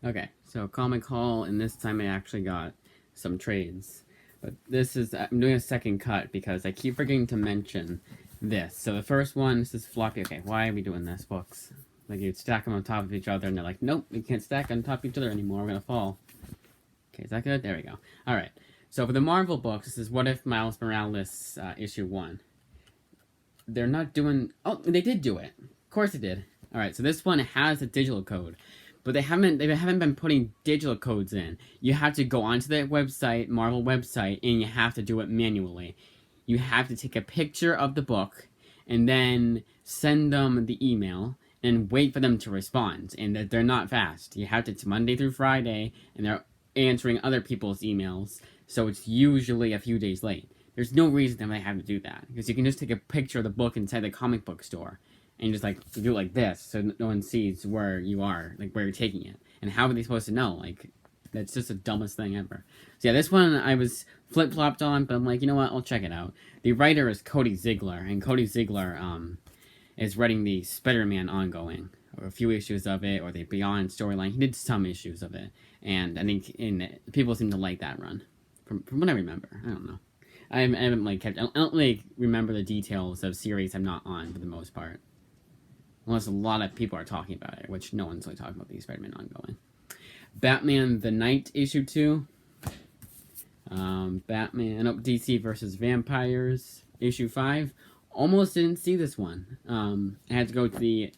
Okay, so Comic Haul, and this time I actually got some trades. But this is, I'm doing a second cut because I keep forgetting to mention this. So the first one, this is floppy. Okay, why are we doing this, books? Like, you stack them on top of each other, and they're like, nope, we can't stack on top of each other anymore, we're gonna fall. Okay, is that good? There we go. Alright, so for the Marvel books, this is What If Miles Morales, issue 1. They're not doing, oh, they did do it. Of course they did. Alright, so this one has a digital code. But they haven't been putting digital codes in. You have to go onto the website, Marvel website, and you have to do it manually. You have to take a picture of the book and then send them the email and wait for them to respond. And they're not fast. You have to, it's Monday through Friday, and they're answering other people's emails, so it's usually a few days late. There's no reason they have to do that, because you can just take a picture of the book inside the comic book store and just like do it like this so no one sees where you are, like where you're taking it. And how are they supposed to know? Like, that's just the dumbest thing ever. So yeah, this one I was flip flopped on, but I'm like, you know what? I'll check it out. The writer is Cody Ziegler, and Cody Ziegler is writing the Spider-Man ongoing, or a few issues of it, or the Beyond storyline. He did some issues of it, and I think people seem to like that run, from what I remember. I don't know. I haven't like kept. I don't really remember the details of series I'm not on for the most part. Unless a lot of people are talking about it, which no one's really talking about the Spider-Man ongoing. Batman the Knight issue 2. DC versus Vampires issue 5. Almost didn't see this one. I had to go to the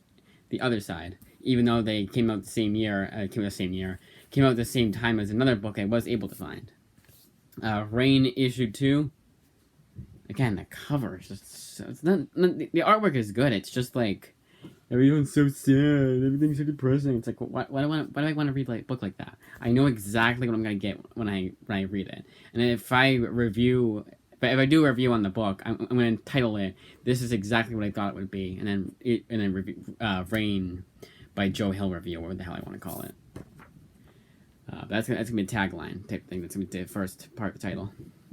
other side, even though they came out the same year. Came out at the same time as another book I was able to find. Rain issue 2. Again, the cover is just it's not the artwork is good. It's just like, everyone's so sad. Everything's so depressing. It's like, why do I want to read like a book like that? I know exactly what I'm gonna get when I read it. And if I review, but if I do a review on the book, I'm gonna title it, "This is exactly what I thought it would be," and then review Rain by Joe Hill review, or what the hell I want to call it. That's gonna be a tagline type thing. That's gonna be the first part of the title.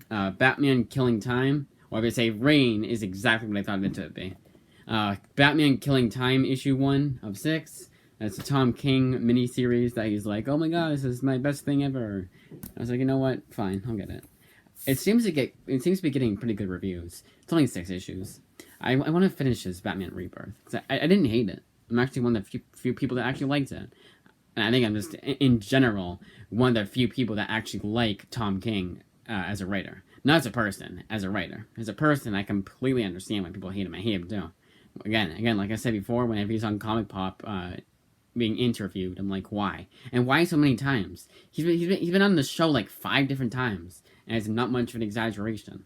Batman Killing Time, or if I say Rain is exactly what I thought it would be. Batman Killing Time issue 1 of 6. That's a Tom King miniseries that he's like, oh my god, this is my best thing ever. I was like, you know what? Fine, I'll get it. It seems to be getting pretty good reviews. It's only 6 issues. I want to finish this Batman Rebirth, because I didn't hate it. I'm actually one of the few people that actually liked it. And I think I'm just, in general, one of the few people that actually like Tom King as a writer. Not as a person, as a writer. As a person, I completely understand why people hate him. I hate him too. Again, like I said before, whenever he's on Comic Pop being interviewed, I'm like, why? And why so many times? He's been on the show like 5 different times, and it's not much of an exaggeration.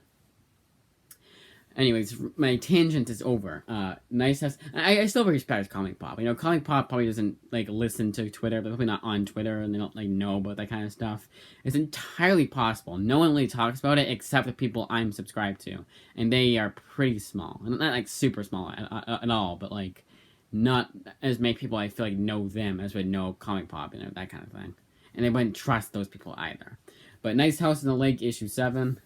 Anyways, my tangent is over. Nice has I still respect Comic Pop. You know, Comic Pop probably doesn't like listen to Twitter. They're probably not on Twitter, and they don't like know about that kind of stuff. It's entirely possible. No one really talks about it except the people I'm subscribed to, and they are pretty small. Not like super small at all, but like not as many people I feel like know them as would know Comic Pop, you know, that kind of thing. And they wouldn't trust those people either. But Nice House in the Lake issue 7,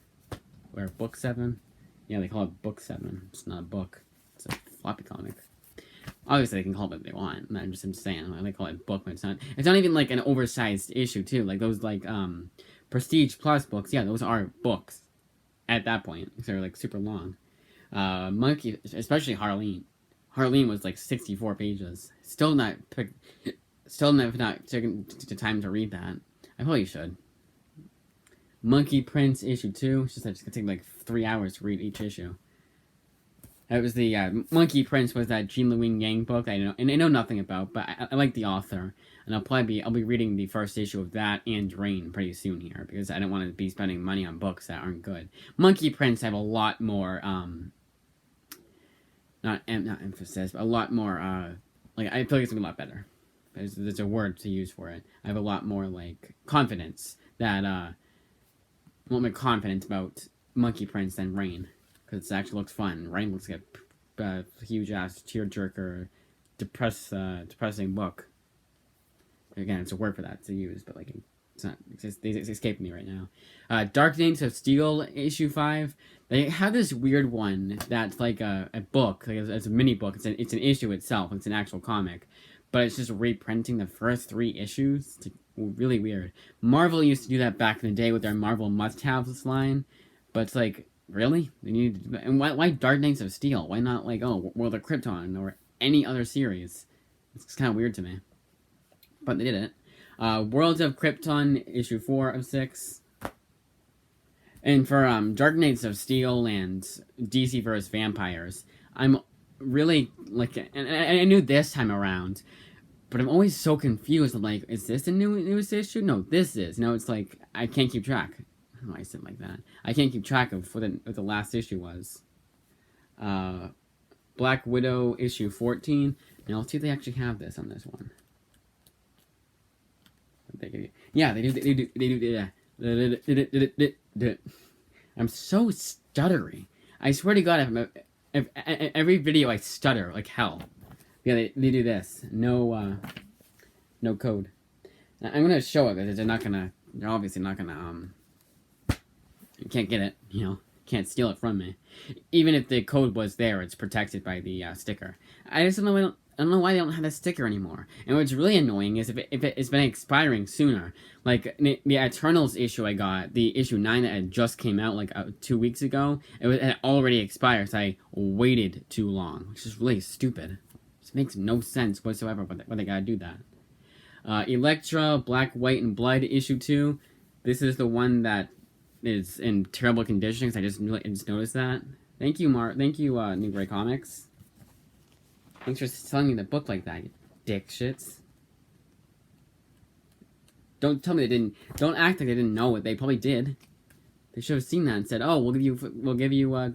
or book 7. Yeah, they call it book 7. It's not a book. It's a floppy comic. Obviously, they can call it what they want. I'm just saying. They call it book, but it's not. It's not even like an oversized issue too. Like those Prestige Plus books. Yeah, those are books. At that point, because they're like super long. Monkey, especially Harleen. Harleen was like 64 pages. Still not taken the time to read that. I probably should. Monkey Prince issue 2. It's just that it's gonna take like 3 hours to read each issue. That was the Monkey Prince was that Jean Louise Yang book I know nothing about, but I like the author, and I'll be reading the first issue of that and Rain pretty soon here, because I don't want to be spending money on books that aren't good. Monkey Prince have a lot more not emphasis, but a lot more like I feel like it's gonna be a lot better. There's a word to use for it. I have a lot more like confidence that a lot more confidence about Monkey Prince than Rain, because it actually looks fun. Rain looks like a huge ass tearjerker, depressing book. Again, it's a word for that to use, but like it's not. It's escaping me right now. Dark Knights of Steel issue 5. They have this weird one that's like a book, like it's a mini book. It's an issue itself. It's an actual comic, but it's just reprinting the first 3 issues. It's really weird. Marvel used to do that back in the day with their Marvel must-haves line, but it's like, really? They need to do that? And why Dark Knights of Steel? Why not like, oh, World of Krypton or any other series? It's kind of weird to me, but they did it. Worlds of Krypton issue 4 of 6. And for Dark Knights of Steel and DC vs. Vampires, I'm really like, and I knew this time around, but I'm always so confused. I'm like, is this a newest issue? No, this is. No, it's like I can't keep track. I don't know why I said like that. I can't keep track of what the last issue was. Black Widow issue 14. Now let's see if they actually have this on this one. Yeah, they do. I'm so stuttery. I swear to God, if every video I stutter like hell. Yeah, they do this. No code. Now, I'm gonna show it because they're obviously not gonna, you can't get it, you know, can't steal it from me. Even if the code was there, it's protected by the sticker. I just don't know why they don't have that sticker anymore. And what's really annoying is if it's been expiring sooner. Like, the Eternals issue I got, the issue 9 that had just came out, like, 2 weeks ago, it had already expired, so I waited too long. Which is really stupid. This makes no sense whatsoever why they gotta do that. Elektra, Black, White, and Blood, issue 2. This is the one that is in terrible conditions. I just noticed that. Thank you, New Gray Comics. Thanks for selling me the book like that, you dick shits. Don't tell me they didn't. Don't act like they didn't know it. They probably did. They should have seen that and said, "Oh, we'll give you."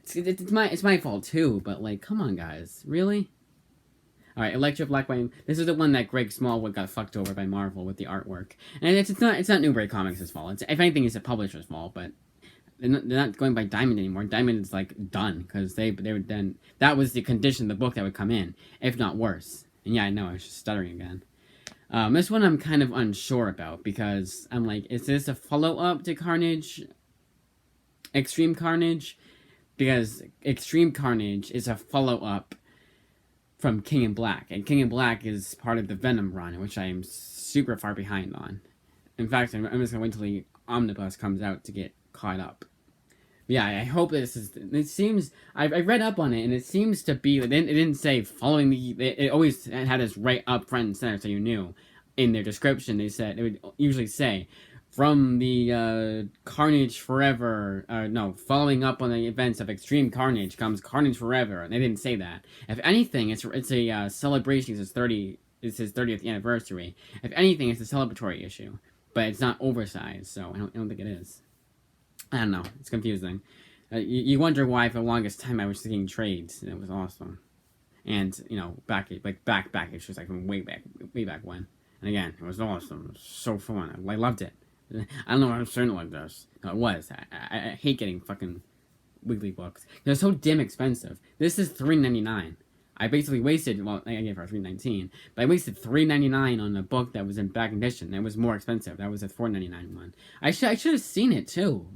It's my fault too. But like, come on, guys, really? All right, Elektra, Black, White. This is the one that Greg Smallwood got fucked over by Marvel with the artwork, and it's not New Gray Comics' fault. If anything, it's the publisher's fault, but. They're not going by Diamond anymore. Diamond is like done because they would then, that was the condition of the book that would come in, if not worse. And yeah, I know I was just stuttering again. This one I'm kind of unsure about because I'm like, is this a follow up to Carnage, Extreme Carnage? Because Extreme Carnage is a follow up from King in Black, and King in Black is part of the Venom run, which I am super far behind on. In fact, I'm just gonna wait until the omnibus comes out to get caught up. Yeah, I hope this is. It seems I read up on it, and it seems to be. It didn't say following the. It always had us right up front and center, so you knew. In their description, they said it would usually say from the Carnage Forever. Following up on the events of Extreme Carnage comes Carnage Forever, and they didn't say that. If anything, it's a celebration. It's his 30th anniversary. If anything, it's a celebratory issue, but it's not oversized, so I don't think it is. I don't know. It's confusing. You wonder why for the longest time I was seeing trades, and it was awesome. And you know, back issues like from way back when. And again, it was awesome. It was so fun. I loved it. I don't know why I'm starting like this. No, it was. I hate getting fucking weekly books. They're so damn expensive. This is $3.99. I basically wasted. Well, I gave her $3.19, but I wasted $3.99 on a book that was in back condition. It was more expensive. That was a $4.99 one. I should have seen it too.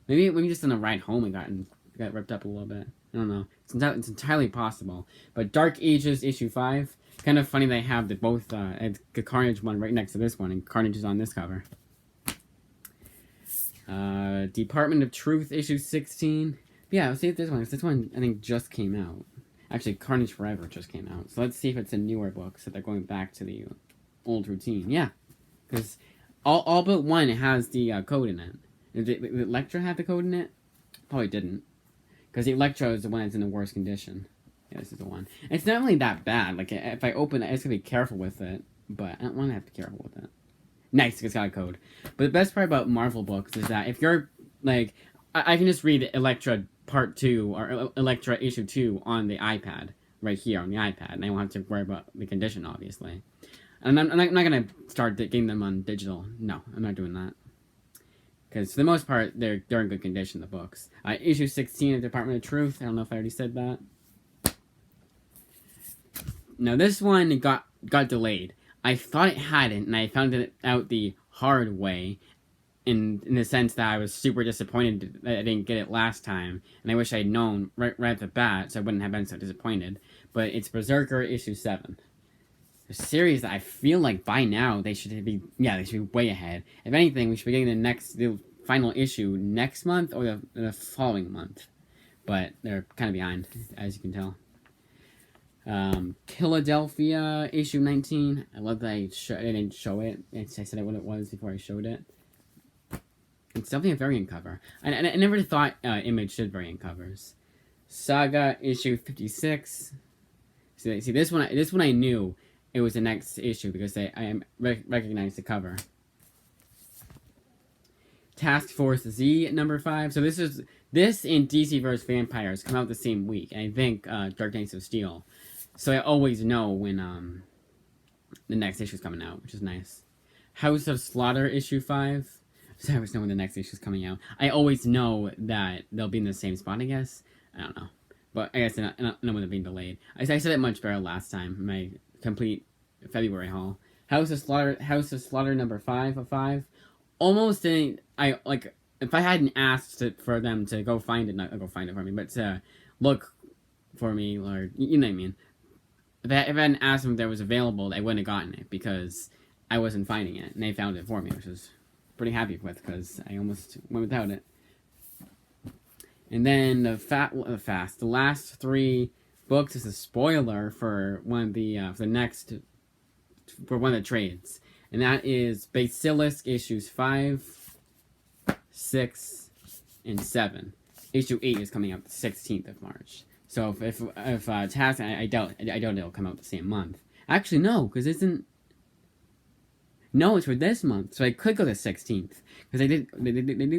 Maybe just on the ride home it got ripped up a little bit. I don't know. It's entirely possible. But Dark Ages issue 5. Kind of funny they have the Carnage one right next to this one, and Carnage is on this cover. Department of Truth issue 16. Yeah, let's see if this one. This one I think just came out. Actually, Carnage Forever just came out. So let's see if it's a newer book, so they're going back to the old routine. Yeah, because all but one has the code in it. Did Elektra have the code in it? Probably didn't. Because the Elektra is the one that's in the worst condition. Yeah, this is the one. It's not really that bad. Like, if I open it, I just gotta be careful with it. But I don't want to have to be careful with it. Nice, it's got a code. But the best part about Marvel books is that if you're, like... I can just read Elektra Part 2, or Elektra Issue 2 on the iPad. Right here on the iPad. And I won't have to worry about the condition, obviously. And I'm not gonna start getting them on digital. No, I'm not doing that. Because for the most part, they're in good condition, the books. Issue 16 of Department of Truth. I don't know if I already said that. Now, this one got delayed. I thought it hadn't, and I found it out the hard way. In the sense that I was super disappointed that I didn't get it last time. And I wish I had known right at the bat, so I wouldn't have been so disappointed. but it's Berserker issue 7. A series that I feel like by now they should be way ahead. If anything, we should be getting the final issue next month or the following month. But they're kind of behind, as you can tell. Philadelphia issue 19. I love that I didn't show it. I said what it was before I showed it. It's definitely a variant cover. I never thought Image did variant covers. Saga issue 56. See this one I knew it was the next issue because I recognized the cover. Task Force Z number 5. So this and DC vs. Vampires come out the same week. And I think Dark Knights of Steel. So I always know when the next issue is coming out, which is nice. House of Slaughter issue 5. So I always know when the next issue is coming out. I always know that they'll be in the same spot, I guess. I don't know. But I guess I don't know when they're being delayed. I said it much better last time. My complete February haul. House of Slaughter number 5 of 5. Almost didn't. If I hadn't asked for them to go find it, not go find it for me, but to look for me, or you know what I mean. If I hadn't asked them if that was available, I wouldn't have gotten it because I wasn't finding it, and they found it for me, which was pretty happy with because I almost went without it. And then the last 3 books is a spoiler for one of the one of the trades, and that is Basilisk issues 5, 6, and 7. Issue 8 is coming out the 16th of March. So if Task, I doubt it'll come out the same month. Actually, no, because it's for this month, so I could go the 16th because they did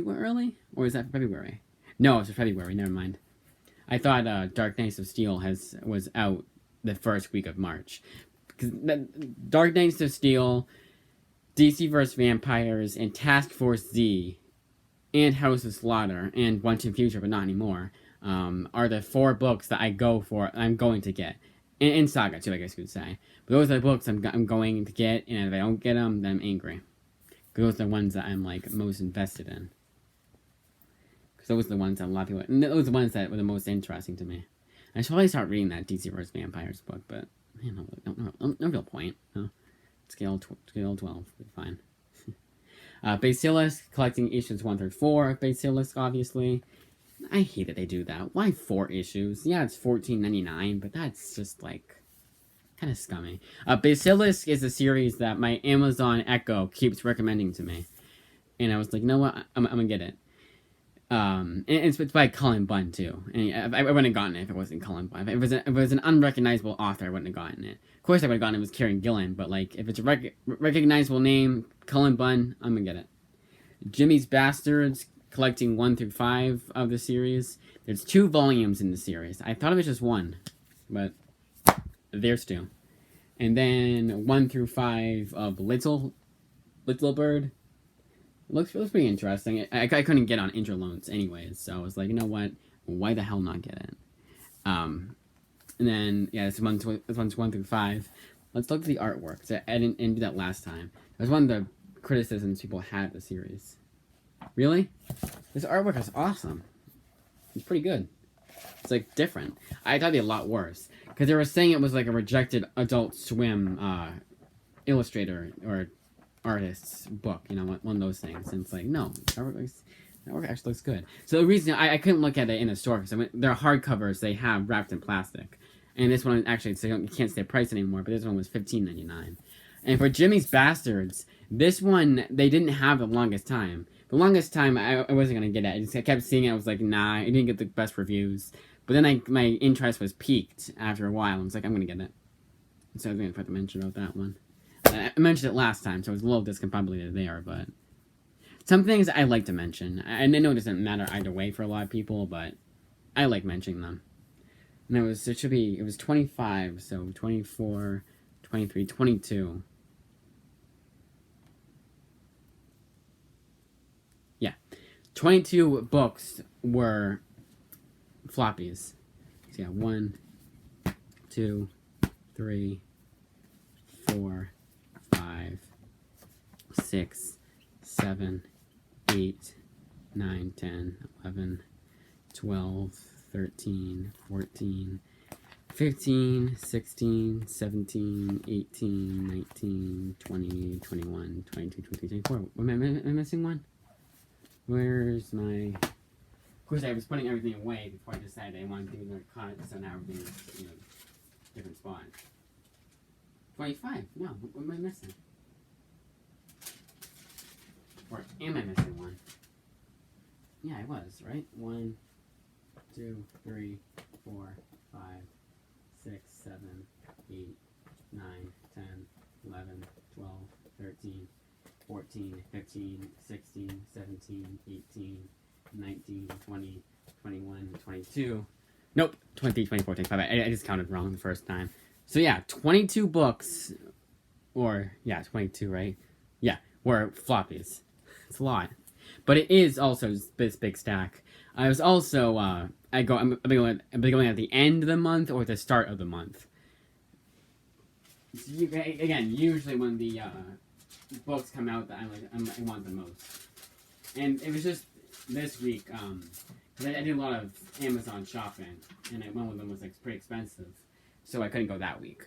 go early, or is that February? No, it's for February. Never mind. I thought Dark Knights of Steel was out the first week of March. Because Dark Knights of Steel, DC vs. Vampires, and Task Force Z, and House of Slaughter, and Once in Future, but not anymore, are the 4 books that I'm going to get. And Saga, too, I guess you could say. But those are the books I'm going to get, and if I don't get them, then I'm angry. Because those are the ones that I'm, most invested in. Because those are the ones that a lot of people... And those are the ones that were the most interesting to me. I should probably start reading that DC vs. Vampires book, but... no real point. No. Scale 12 would be fine. Basilisk, collecting issues 1 through 4 of Basilisk, obviously. I hate that they do that. Why 4 issues? Yeah, it's $14.99, but that's just, kind of scummy. Basilisk is a series that my Amazon Echo keeps recommending to me. And I was like, you know what? I'm gonna get it. And it's by Cullen Bunn, too. And I wouldn't have gotten it if it wasn't Cullen Bunn. If it was an unrecognizable author, I wouldn't have gotten it. Of course I would have gotten it was Kieran Gillen, but, if it's a recognizable name, Cullen Bunn, I'm gonna get it. Jimmy's Bastards, collecting 1 through 5 of the series. There's 2 volumes in the series. I thought it was just 1, but there's 2. And then 1 through 5 of Little Bird. Looks pretty interesting. I couldn't get on Interloans anyways, so I was like, you know what? Why the hell not get it? And then, yeah, this one's 1 through 5. Let's look at the artwork. So I didn't do that last time. It was one of the criticisms people had of the series. Really? This artwork is awesome. It's pretty good. It's, different. I thought it'd be a lot worse. Because they were saying it was, a rejected Adult Swim illustrator or artist's book, one of those things. And it's no, that work actually looks good. So the reason I couldn't look at it in a store, because they're hardcovers they have wrapped in plastic. And this one, actually, so you can't say the price anymore, but this one was $15.99. And for Jimmy's Bastards, this one, they didn't have the longest time. The longest time, I wasn't going to get it. I kept seeing it, I was like, nah, it didn't get the best reviews. But then my interest was piqued after a while. I was like, I'm going to get it. So I was going to put the mention about that one. I mentioned it last time, so I was a little discombobulated there, but... Some things I like to mention. I know it doesn't matter either way for a lot of people, but I like mentioning them. And it was 25, so 24, 23, 22. Yeah. 22 books were floppies. So yeah, 1, 2, 3, 4, 5, 6, 7, 8, 9, 10, 11, 12, 13, 14, 15, 16, 17, 18, 19, 20, 21, 22, 23, 24. Am I missing one? Where's my... Of course, I was putting everything away before I decided I wanted to do the cut, so now everything's in a different spot. 25. No, what am I missing? Or am I missing one? Yeah, I was, right? 1, 2, 3, 4, 5, 6, 7, 8, 9, 10, 11, 12, 13, 14, 15, 16, 17, 18, 19, 20, 21, 22. Nope, 20, 24, 25. I just counted wrong the first time. So yeah, 22 books, or, yeah, 22, right? Yeah, were floppies. It's a lot. But it is also this big stack. I was also, I'm going at the end of the month or the start of the month. So again, usually when the books come out that I want the most. And it was just this week, because I did a lot of Amazon shopping, and one of them was pretty expensive, so I couldn't go that week.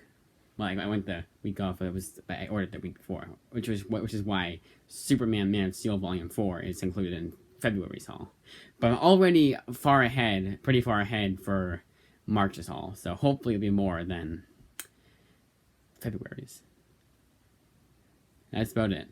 Well, I went the week off. I ordered the week before, which is why Superman Man of Steel Volume 4 is included in February's haul. But I'm already pretty far ahead for March's haul, so hopefully it'll be more than February's. That's about it.